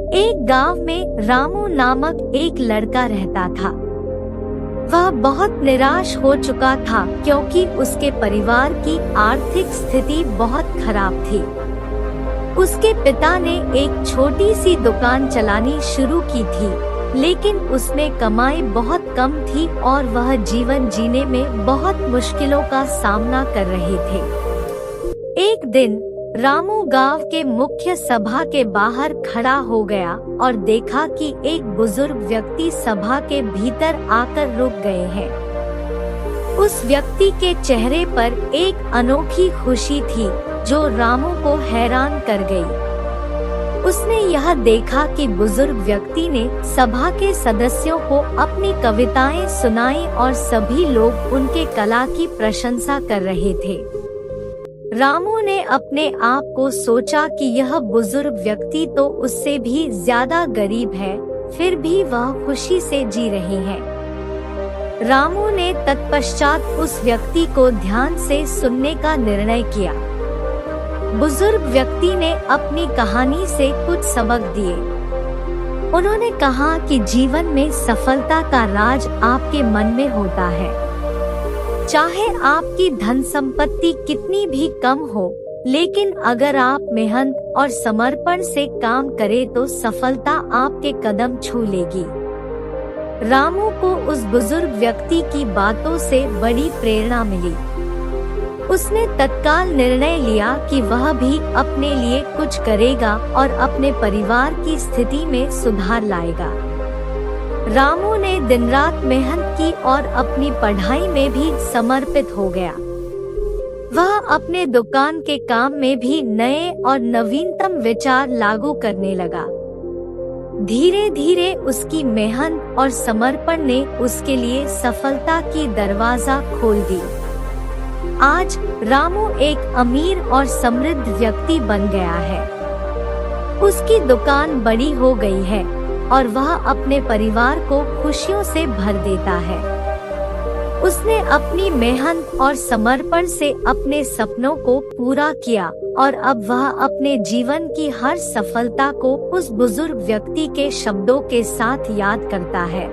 एक गांव में रामू नामक एक लड़का रहता था। वह बहुत निराश हो चुका था क्योंकि उसके परिवार की आर्थिक स्थिति बहुत खराब थी। उसके पिता ने एक छोटी सी दुकान चलानी शुरू की थी, लेकिन उसमें कमाई बहुत कम थी और वह जीवन जीने में बहुत मुश्किलों का सामना कर रहे थे। एक दिन रामू गांव के मुख्य सभा के बाहर खड़ा हो गया और देखा कि एक बुजुर्ग व्यक्ति सभा के भीतर आकर रुक गए हैं। उस व्यक्ति के चेहरे पर एक अनोखी खुशी थी जो रामू को हैरान कर गई। उसने यह देखा कि बुजुर्ग व्यक्ति ने सभा के सदस्यों को अपनी कविताएं सुनाई और सभी लोग उनके कला की प्रशंसा कर रहे थे। रामू ने अपने आप को सोचा कि यह बुजुर्ग व्यक्ति तो उससे भी ज्यादा गरीब है, फिर भी वह खुशी से जी रहे हैं। रामू ने तत्पश्चात उस व्यक्ति को ध्यान से सुनने का निर्णय किया। बुजुर्ग व्यक्ति ने अपनी कहानी से कुछ सबक दिए। उन्होंने कहा कि जीवन में सफलता का राज आपके मन में होता है। चाहे आपकी धन संपत्ति कितनी भी कम हो, लेकिन अगर आप मेहनत और समर्पण से काम करें तो सफलता आपके कदम छू लेगी। रामू को उस बुजुर्ग व्यक्ति की बातों से बड़ी प्रेरणा मिली। उसने तत्काल निर्णय लिया कि वह भी अपने लिए कुछ करेगा और अपने परिवार की स्थिति में सुधार लाएगा। रामू ने दिन रात मेहनत की और अपनी पढ़ाई में भी समर्पित हो गया। वह अपने दुकान के काम में भी नए और नवीनतम विचार लागू करने लगा। धीरे धीरे उसकी मेहनत और समर्पण ने उसके लिए सफलता की दरवाजा खोल दी। आज रामू एक अमीर और समृद्ध व्यक्ति बन गया है। उसकी दुकान बड़ी हो गई है और वह अपने परिवार को खुशियों से भर देता है। उसने अपनी मेहनत और समर्पण से अपने सपनों को पूरा किया और अब वह अपने जीवन की हर सफलता को उस बुजुर्ग व्यक्ति के शब्दों के साथ याद करता है।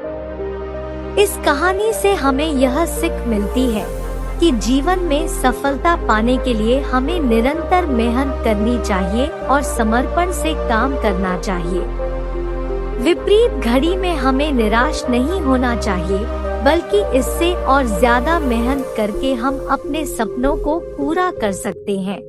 इस कहानी से हमें यह सीख मिलती है कि जीवन में सफलता पाने के लिए हमें निरंतर मेहनत करनी चाहिए और समर्पण से काम करना चाहिए। विपरीत घड़ी में हमें निराश नहीं होना चाहिए, बल्कि इससे और ज्यादा मेहनत करके हम अपने सपनों को पूरा कर सकते हैं।